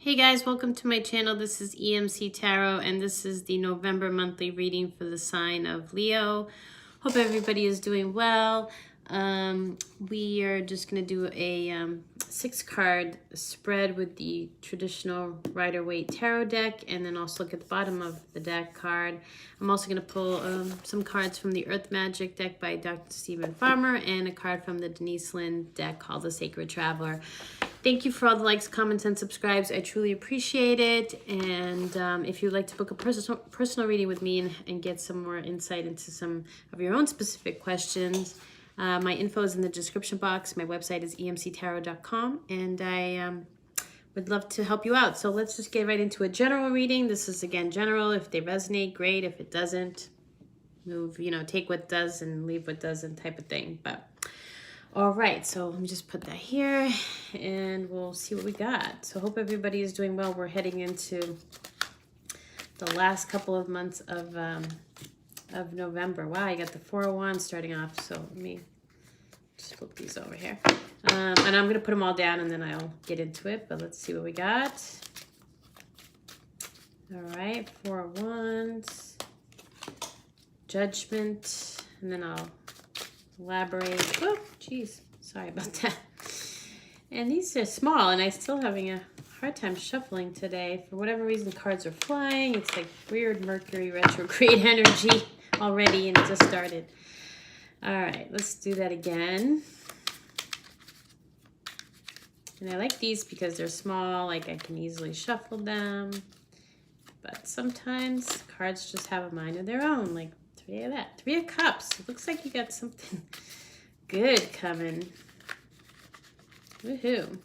Hey guys, welcome to my channel. This is EMC Tarot, and this is the November monthly reading for the sign of Leo. Hope everybody is doing well. We are just going to do a 6-card spread with the traditional Rider-Waite Tarot deck, and then also look at the bottom of the deck card. I'm also going to pull some cards from the Earth Magic deck by Dr. Stephen Farmer, and a card from the Denise Linn deck called the Sacred Traveler. Thank you for all the likes, comments, and subscribes. I truly appreciate it. And if you'd like to book a personal reading with me and get some more insight into some of your own specific questions, my info is in the description box. My website is emctarot.com, and I would love to help you out. So let's just get right into a general reading. This is, again, general. If they resonate, great. If it doesn't, move, take what does and leave what doesn't type of thing. But all right, so let me just put that here and we'll see what we got. So hope everybody is doing well. We're heading into the last couple of months of November. Wow, I got the Four of Wands starting off. So let me just flip these over here. And I'm going to put them all down and then I'll get into it. But let's see what we got. All right, Four of Wands, Judgment, and then I'll elaborate. Oh, geez. Sorry about that. And these are small, and I'm still having a hard time shuffling today. For whatever reason, cards are flying. It's like weird Mercury retrograde energy already, and it just started. All right, let's do that again. And I like these because they're small. Like, I can easily shuffle them. But sometimes cards just have a mind of their own, like Three of that. Three of Cups. It looks like you got something good coming. Woohoo.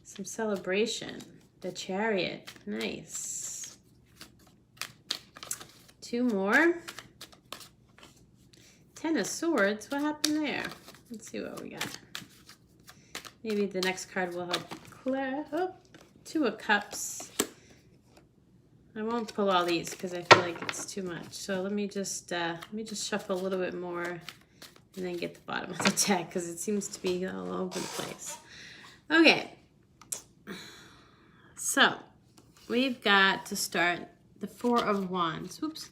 Some celebration. The Chariot. Nice. Two more. Ten of Swords. What happened there? Let's see what we got. Maybe the next card will help clear. Oh, Two of Cups. I won't pull all these because I feel like it's too much. So let me just shuffle a little bit more and then get the bottom of the deck because it seems to be all over the place. Okay. So we've got to start the Four of Wands. Oops.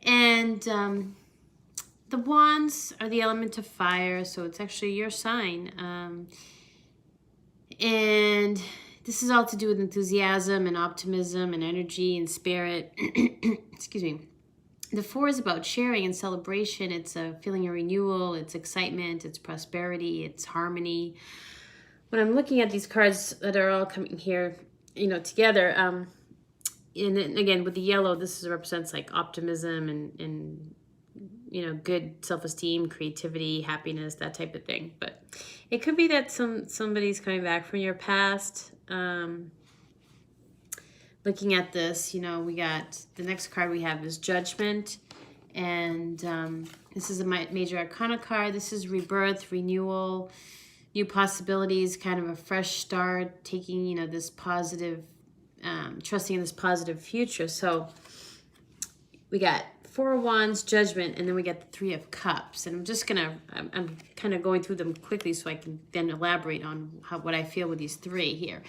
And the Wands are the element of fire, so it's actually your sign. And this is all to do with enthusiasm and optimism and energy and spirit. Excuse me. The Four is about sharing and celebration. It's a feeling of renewal. It's excitement. It's prosperity. It's harmony. When I'm looking at these cards that are all coming here, together, and again, with the yellow, this represents like optimism and good self-esteem, creativity, happiness, that type of thing. But it could be that somebody's coming back from your past. Looking at this, we got the next card we have is Judgment, and this is a major arcana card. This is rebirth, renewal, new possibilities, kind of a fresh start, taking this positive, trusting in this positive future. So we got Four of Wands, Judgment, and then we got the Three of Cups. And I'm kind of going through them quickly so I can then elaborate on what I feel with these three here.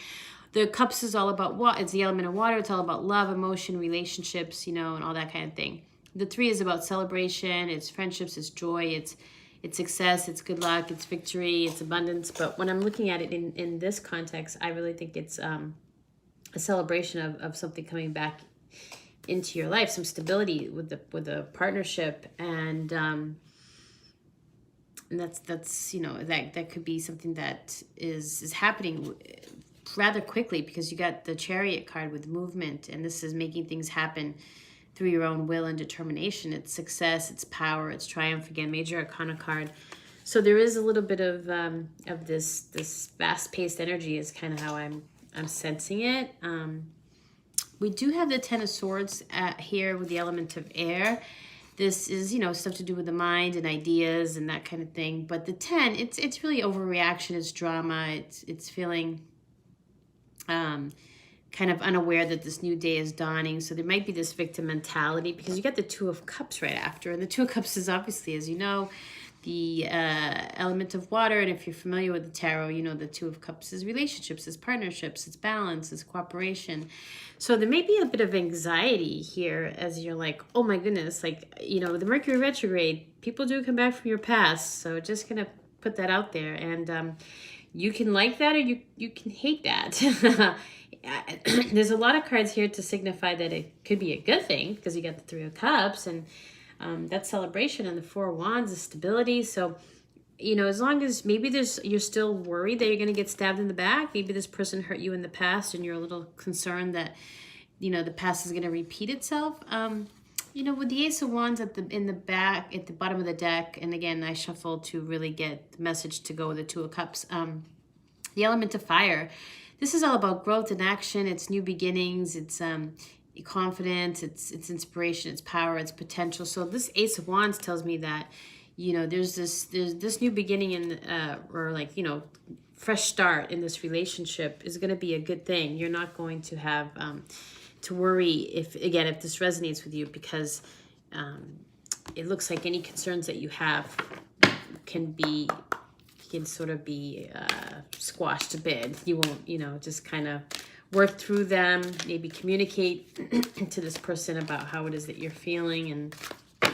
The Cups is all about what? It's the element of water. It's all about love, emotion, relationships, and all that kind of thing. The Three is about celebration. It's friendships. It's joy. It's success. It's good luck. It's victory. It's abundance. But when I'm looking at it in this context, I really think it's a celebration of something coming back into your life, some stability with the partnership, and that's that could be something that is happening rather quickly because you got the Chariot card with movement, and this is making things happen through your own will and determination. It's success, it's power, it's triumph. Again, major arcana card. So there is a little bit of this fast-paced energy is kind of how I'm sensing it. We do have the Ten of Swords here with the element of air. This is, stuff to do with the mind and ideas and that kind of thing. But the 10, it's really overreaction. It's drama. It's feeling kind of unaware that this new day is dawning. So there might be this victim mentality because you got the Two of Cups right after. And the Two of Cups is obviously, as you know, element of water. And if you're familiar with the tarot, you know the Two of Cups is relationships, it's partnerships, it's balance, it's cooperation. So there may be a bit of anxiety here as you're like, oh my goodness, like, you know, the Mercury retrograde, people do come back from your past. So just gonna put that out there. And you can like that or you can hate that. There's a lot of cards here to signify that it could be a good thing, because you got the Three of Cups and that celebration, and the Four of Wands is stability. So, you know, as long as maybe you're still worried that you're going to get stabbed in the back. Maybe this person hurt you in the past and you're a little concerned that, you know, the past is going to repeat itself. You know, with the Ace of Wands in the back, at the bottom of the deck, and again, I shuffled to really get the message to go with the Two of Cups. The element of fire. This is all about growth and action. It's new beginnings. It's confidence. It's inspiration. It's power. It's potential. So this Ace of Wands tells me that, you know, there's this new beginning in or like, you know, fresh start in this relationship is going to be a good thing. You're not going to have to worry if this resonates with you, because it looks like any concerns that you have can sort of be squashed a bit. You won't, you know, just kind of work through them, maybe communicate to this person about how it is that you're feeling, and I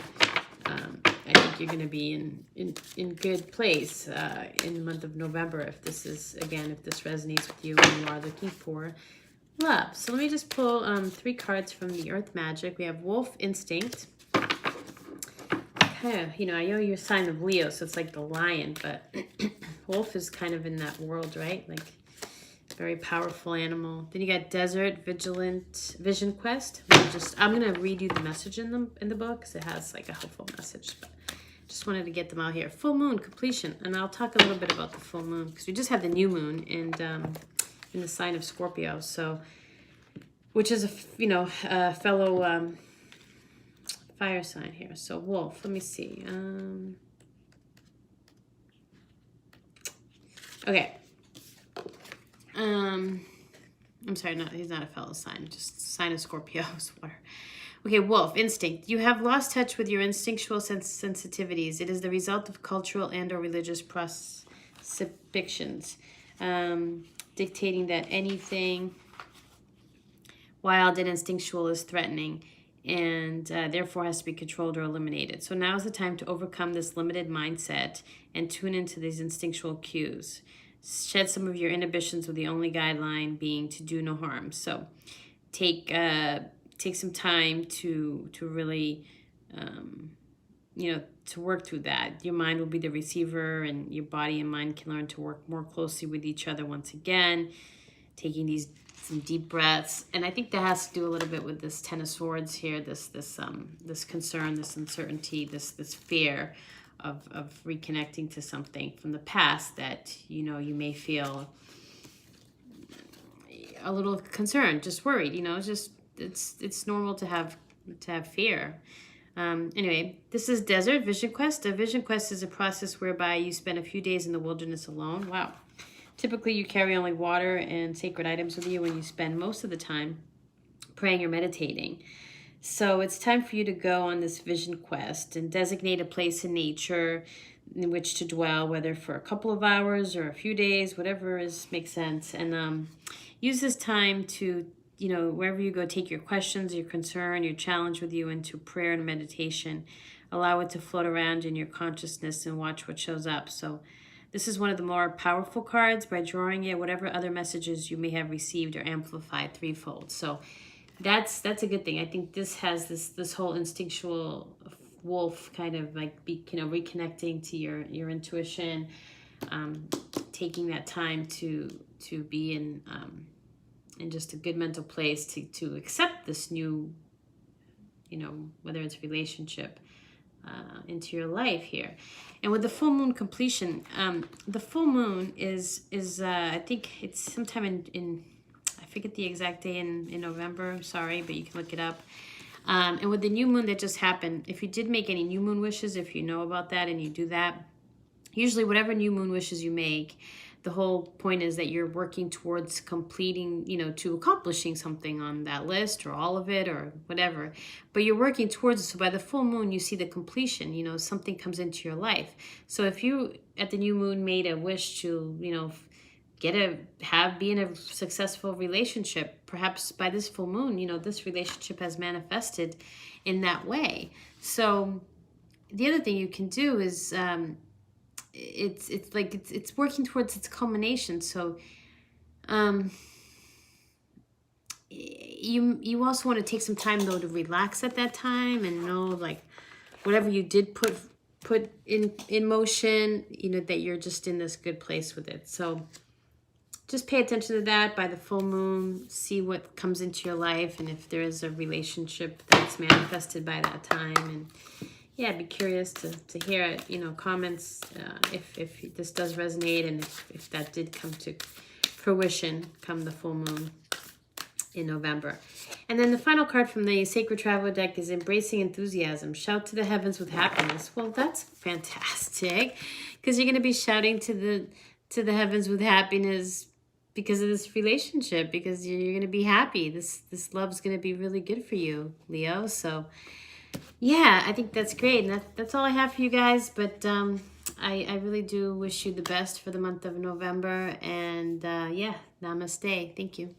think you're going to be in good place in the month of November if this resonates with you and you are looking for love. So let me just pull 3 cards from the Earth Magic. We have Wolf Instinct. You know, I know you're a sign of Leo, so it's like the lion, but wolf is kind of in that world, right? Like, very powerful animal. Then you got Desert, Vision Quest. I'm gonna read you the message in the book, because it has like a helpful message. But just wanted to get them out here. Full moon completion, and I'll talk a little bit about the full moon, because we just had the new moon and in the sign of Scorpio, so which is a fellow fire sign here. So wolf, let me see. Okay. I'm sorry, he's not a fellow sign, just sign of Scorpio's water. Okay, wolf, instinct. You have lost touch with your instinctual sensitivities. It is the result of cultural and or religious prescriptions, dictating that anything wild and instinctual is threatening, and therefore has to be controlled or eliminated. So now is the time to overcome this limited mindset and tune into these instinctual cues. Shed some of your inhibitions, with the only guideline being to do no harm. So take some time to really, to work through that. Your mind will be the receiver, and your body and mind can learn to work more closely with each other once again, taking some deep breaths. And I think that has to do a little bit with this Ten of Swords here, this concern, this uncertainty, this fear of reconnecting to something from the past that, you know, you may feel a little concerned, just worried, you know. It's normal to have fear. Anyway, this is Desert, Vision Quest. A Vision Quest is a process whereby you spend a few days in the wilderness alone. Wow. Typically, you carry only water and sacred items with you when you spend most of the time praying or meditating. So it's time for you to go on this vision quest and designate a place in nature in which to dwell, whether for a couple of hours or a few days, whatever makes sense. And use this time to, you know, wherever you go, take your questions, your concern, your challenge with you into prayer and meditation. Allow it to float around in your consciousness and watch what shows up. So this is one of the more powerful cards. By drawing it, whatever other messages you may have received are amplified threefold. So that's a good thing. I think this has this whole instinctual wolf kind of like reconnecting to your intuition, taking that time to be in just a good mental place to accept this new, you know, whether it's relationship into your life here. And with the full moon completion, the full moon is I think it's sometime in I forget the exact day in November, sorry, but you can look it up. And with the new moon that just happened, if you did make any new moon wishes, if you know about that and you do that, usually whatever new moon wishes you make, the whole point is that you're working towards completing, you know, to accomplishing something on that list, or all of it, or whatever. But you're working towards it. So by the full moon, you see the completion, you know, something comes into your life. So if you at the new moon made a wish to, you know, be in a successful relationship, perhaps by this full moon, you know, this relationship has manifested in that way. So the other thing you can do is, it's working towards its culmination. So you also want to take some time though to relax at that time, and know, like, whatever you did put in motion, you know, that you're just in this good place with it. So just pay attention to that by the full moon. See what comes into your life, and if there is a relationship that's manifested by that time. And yeah, I'd be curious to hear it, you know, comments, if this does resonate, and if that did come to fruition come the full moon in November. And then the final card from the Sacred Traveler deck is Embracing Enthusiasm. Shout to the heavens with happiness. Well, that's fantastic, because you're going to be shouting to the heavens with happiness because of this relationship, because you're going to be happy. This love's going to be really good for you, Leo. So yeah, I think that's great. And that's all I have for you guys. But I really do wish you the best for the month of November. And yeah, namaste. Thank you.